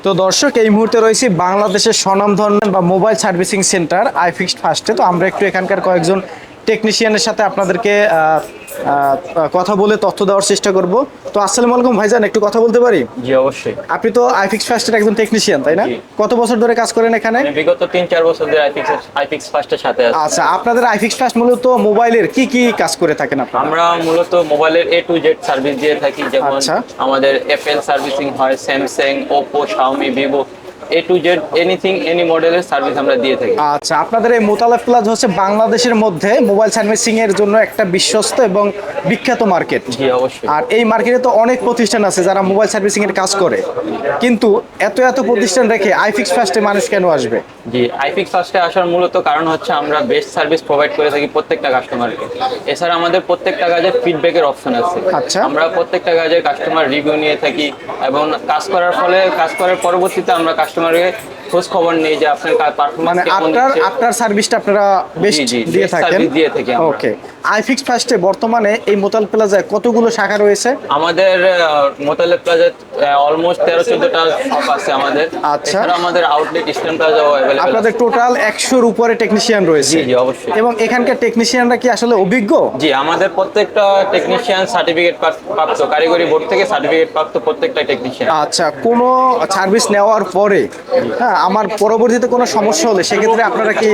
তো দর্শক এই মুহূর্তে রয়েছি বাংলাদেশের স্বনামধন্য বা মোবাইল সার্ভিসিং সেন্টার আইফিক্সড ফার্স্টে। তো আমরা একটু এখানকার কয়েকজন টেকনিশিয়ানের সাথে আপনাদেরকে কথা বলে তথ্য দেওয়ার চেষ্টা করব। তো আসসালামু আলাইকুম ভাইজান, একটু কথা বলতে পারি? জি অবশ্যই। আপনি তো আইফিক্সড ফার্স্টের একজন টেকনিশিয়ান, তাই না? কত বছর ধরে কাজ করেন এখানে? বিগত 3-4 বছর ধরে আইফিক্স ফার্স্টের সাথে আছি। আচ্ছা, আপনাদের আইফিক্সড ফার্স্ট মূলত মোবাইলের কি কি কাজ করে থাকেন আপনারা? আমরা মূলত মোবাইলের A to Z সার্ভিস দিয়ে থাকি, যেমন আচ্ছা। আমাদের এপল সার্ভিসিং হয়, Samsung, Oppo, Xiaomi, Vivo, A to Z anything any মডেলের সার্ভিস আমরা দিয়ে থাকি। আচ্ছা, আপনাদের এই মোতালেব প্লাজা হচ্ছে বাংলাদেশের মধ্যে মোবাইল সার্ভিসিং এর জন্য একটা বিশ্বস্ত এবং বিখ্যাত মার্কেট। জি অবশ্যই। আর এই মার্কেটে তো অনেক প্রতিষ্ঠান আছে যারা মোবাইল সার্ভিসিং এর কাজ করে, কিন্তু এত এত প্রতিষ্ঠান রেখে আইফিক্স ফার্স্টে মানুষ কেন আসবে? জি, আইফিক্স ফার্স্টে আসার মূলত কারণ হচ্ছে আমরা বেস্ট সার্ভিস প্রোভাইড করে থাকি প্রত্যেকটা কাস্টমারকে। এছাড়া আমাদের প্রত্যেকটা কাজের ফিডব্যাকের অপশন আছে। আচ্ছা। আমরা প্রত্যেকটা কাজের কাস্টমার রিভিউ নিয়ে থাকি এবং কাজ করার পরবর্তীতে আমরা কাস্টমারকে খোঁজ খবর নেই যে আপনার পারফরম্যান্স মানে কেমন দিচ্ছে। আপনার সার্ভিসটা আপনারা বেস্ট দিয়ে থাকেন? সার্ভিস দিয়ে থাকি আমরা। ওকে। আইফিক্স ফার্স্টে বর্তমানে এই মোতাল প্লাজায় কতগুলো শাখা রয়েছে? আমাদের মোতালেব প্লাজা অলমোস্ট 13-14টা শপ আছে আমাদের। আচ্ছা। এছাড়া আমাদের আউটলেট ইস্টার্ন প্লাজাও अवेलेबल। আপনাদের টোটাল 100-র উপরে টেকনিশিয়ান রয়েছে? জি জি অবশ্যই। এবং এখানকার টেকনিশিয়ানরা কি আসলে অভিজ্ঞ? জি, আমাদের প্রত্যেকটা টেকনিশিয়ান সার্টিফিকেট প্রাপ্ত, কারিগরি বোর্ড থেকে সার্টিফিকেট প্রাপ্ত প্রত্যেকটা টেকনিশিয়ান। আচ্ছা, কোনো সার্ভিস নেওয়ার পরে হ্যাঁ আমার পরবর্তীতে কোনো সমস্যা হলে সেক্ষেত্রে আপনারা কি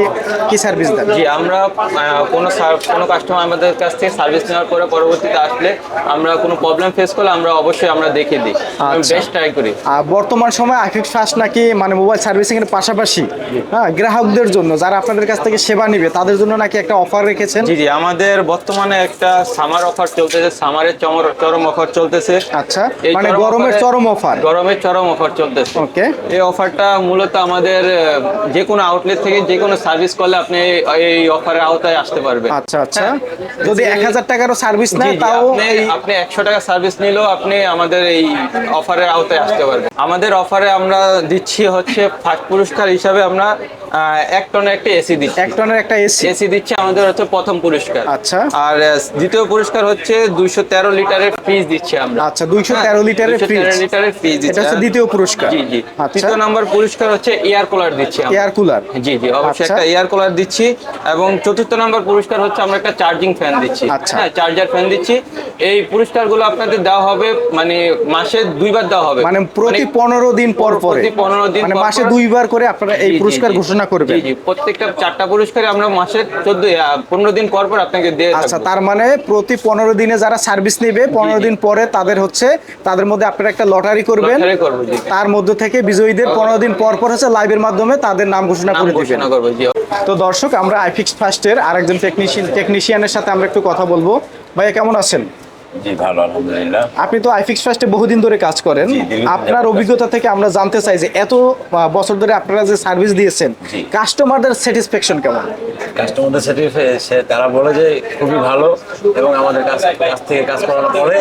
কি সার্ভিস দেন? জি, আমরা কোনো কাস্টমার আমাদের কাছ থেকে সার্ভিস নেওয়ার পরে পরবর্তীতে আসলে আমরা কোনো প্রবলেম ফেস করলে আমরা অবশ্যই আমরা দেখে দিই, আচ্ছা। বেস্ট ট্রাই করি। আর বর্তমান সময় আইফিক্স ফার্স্ট নাকি মানে মোবাইল সার্ভিসিং এর পাশাপাশি হ্যাঁ গ্রাহকদের জন্য যারা আপনাদের কাছ থেকে সেবা নেবে তাদের জন্য নাকি একটা অফার রেখেছেন? জি জি, আমাদের বর্তমানে একটা সামার অফার চলতেছে, সামারের চরম অফার চলতেছে। আচ্ছা, এই মানে চরম গরমের অফারে- চরম অফার? গরমের চরম অফার চলতেছে। ওকে। এই অফারটা মূলত আমাদের যে কোনো আউটলেট থেকে যে কোনো সার্ভিস করলে আপনি এই অফারের আওতায় আসতে পারবেন। আচ্ছা আচ্ছা, যদি 1000 টাকারও সার্ভিস জি, নেয় জি, তাও আপনি 100 টাকা সার্ভিস নিলেও আপনি আমাদের এই অফারের আওতায় আসতে পারবেন। আমাদের অফারে আমরা দিচ্ছি হচ্ছে ফার্স্ট পুরস্কার হিসাবে আমরা 1 টনের একটা এসি দিচ্ছি। 1 টনের একটা এসি? এসি দিচ্ছি আমাদের হচ্ছে প্রথম পুরস্কার। আচ্ছা। আর দ্বিতীয় পুরস্কার হচ্ছে 213 লিটারের ফ্রিজ দিচ্ছি আমরা। আচ্ছা, 213 লিটারের ফ্রিজ? 213 লিটারের ফ্রিজ দিচ্ছি। এটা হচ্ছে দ্বিতীয় পুরস্কার? জি জি। আচ্ছা। তৃতীয় নাম্বার পুরস্কার হচ্ছে এয়ার কুলার দিচ্ছি আমরা। Air cooler? জি জি অবশ্যই, আচ্ছা। একটা এয়ার কুলার দিচ্ছি। এবং চতুর্থ নাম্বার পুরস্কার হচ্ছে আমরা একটা চার্জিং ফ্যান দিচ্ছি। আচ্ছা। হ্যাঁ, চার্জার ফ্যান দিচ্ছি। এই পুরস্কারগুলো আপনাদের দেওয়া হবে মানে মাসে 2বার দেওয়া হবে, মানে প্রতি 15 দিন পর পরে? প্রতি 15 দিন মানে পর মাসে পর। 2বার করে আপনারা এই জি, জি, পুরস্কার জি। ঘোষণা করবেন? জি জি, প্রত্যেকটা 4টা পুরস্কারে আমরা মাসে 15 দিন পর পর আপনাকে দিয়ে আচ্ছা, থাকবো। তার মানে প্রতি 15 দিনে যারা সার্ভিস নেবে 15 দিন পরে তাদের মধ্যে আপনারা একটা লটারি করবেন। লটারি করবো, জি। তার মধ্যে থেকে বিজয়ীদের 15 দিন পর পর হচ্ছে লাইভের মাধ্যমে তাদের নাম ঘোষণা নাম করে দিবেন। ঘোষণা করবো, জি। তো দর্শক, আমরা আইফিক্স ফার্স্টের আরেকজন টেকনিশিয়ানের সাথে আমরা একটু কথা বলবো। ভাইয়া কেমন আছেন? জি ভালো, আলহামদুলিল্লাহ। আপনি তো আইফিক্স ফার্স্টে বহুদিন ধরে কাজ করেন। জি, দীর্ঘদিন আপনার যাবত। অভিজ্ঞতা থেকে আমরা জানতে চাই যে এত বছর ধরে আপনারা যে সার্ভিস দিয়েছেন জি। কাস্টমারদের স্যাটিসফ্যাকশন কেমন? কাস্টমারদের স্যাটিসফাই, তারা বলে যে খুবই ভালো এবং আমাদের কাছ থেকে কাজ করানোর পরে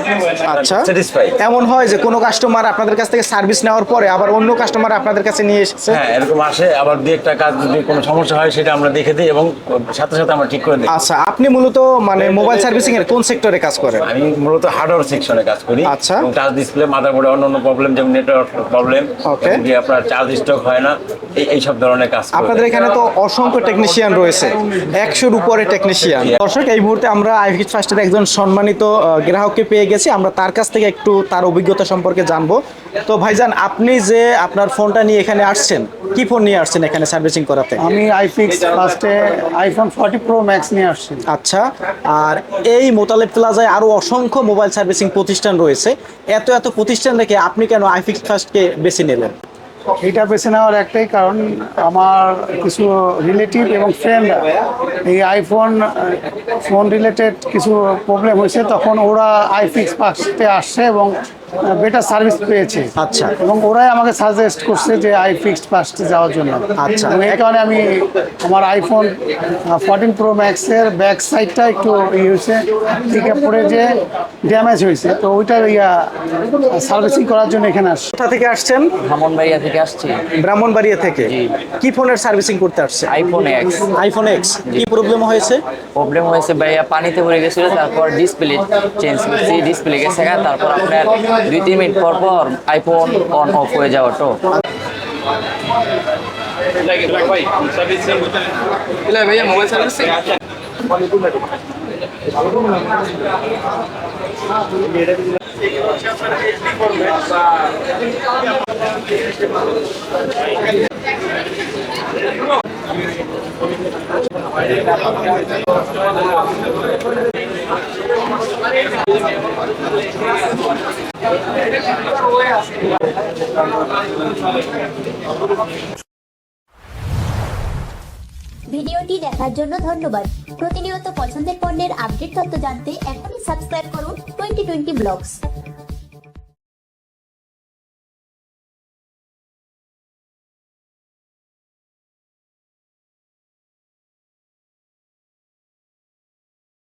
আচ্ছা, স্যাটিসফাই। এমন হয় যে কোনো কাস্টমার আপনাদের কাছ থেকে সার্ভিস নেওয়ার পরে আবার অন্য কাস্টমার আপনাদের কাছে নিয়ে এসেছে? হ্যাঁ, এরকম আসে। আবার দুই একটা কাজ যদি কোনো সমস্যা হয় সেটা আমরা দেখে দিই এবং সাথে সাথে আমরা ঠিক করে দিই। আচ্ছা, আপনি মূলত মানে মোবাইল সার্ভিসিং এর কোন সেক্টরে কাজ করেন? আমি মূলত হার্ডওয়্যার সেকশনে কাজ করি। আচ্ছা। টাচ ডিসপ্লে, মাদারবোর্ডে অন্য প্রবলেম যেমন নেটওয়ার্ক প্রবলেম, Okay. যে আপনার চার্জ স্টক হয় না, এই সব ধরনের কাজ করি। আপনাদের এখানে তো অসংখ্য টেকনিশিয়ান রয়েছে, 100-র উপরে টেকনিশিয়ান। দর্শক, এই মুহূর্তে আমরা আইফিক্স ফার্স্টের একজন সম্মানিত গ্রাহককে পেয়ে গেছি। আমরা তার কাছ থেকে একটু তার অভিজ্ঞতা সম্পর্কে জানবো। তো ভাইজান, আপনি যে আপনার ফোনটা নিয়ে এখানে আসছেন, কি ফোন নিয়ে আসছেন এখানে সার্ভিসিং করাতে? আমি আইফিক্স ফার্স্টে আইফোন 40 প্রো ম্যাক্স নিয়ে আসছি। আচ্ছা, আর এই মোতালেব প্লাজায় আরো অসংখ্য মোবাইল সার্ভিসিং প্রতিষ্ঠান রয়েছে, এত এত প্রতিষ্ঠান রেখে আপনি কেন আইফিক্স ফার্স্টকে বেছে নিলেন? এটা বেছে নেওয়ার একটাই কারণ, আমার কিছু রিলেটিভ এবং ফ্রেন্ডরা এই আইফোন ফোন রিলেটেড কিছু প্রবলেম হয়েছে, তখন ওরা আইফিক্স ফার্স্টে আসছে এবং বেটার সার্ভিস পেয়েছে। আচ্ছা। এবং ওরাই আমাকে সাজেস্ট করছে যে আইফিক্স ফার্স্টে যাওয়ার জন্য। আচ্ছা। এবং এই কারণে আমি আমার আইফোন 14 প্রো ম্যাক্সের ব্যাক সাইডটা একটু হয়েছে, থেকে পড়ে যে ড্যামেজ হয়েছে, তো ওইটার সার্ভিসিং করার জন্য এখানে আসছে। কোথা থেকে আসছেন? ব্রাহ্মণবাড়িয়া থেকে আসছি। ব্রাহ্মণবাড়িয়া থেকে? কি ফোনের সার্ভিসিং করতে আসছে? IPhone x. IPhone x. কি প্রবলেম হয়েছে? প্রবলেম হয়েছে ভাইয়া, পানিতে পড়ে গেছিল, তারপর ডিসপ্লে চেঞ্জ করছি, ডিসপ্লে গেছে গা, তারপর আপনার 2-3 মিনিট পর পর আইফোন অন অফ হয়ে যাওয়া। তো भैया मोबाइल सर्विस से ভিডিওটি দেখার জন্য ধন্যবাদ। প্রতিনিয়ত পছন্দের পণ্যের আপডেট তথ্য জানতে এখনই সাবস্ক্রাইব করুন 2020 ব্লগস।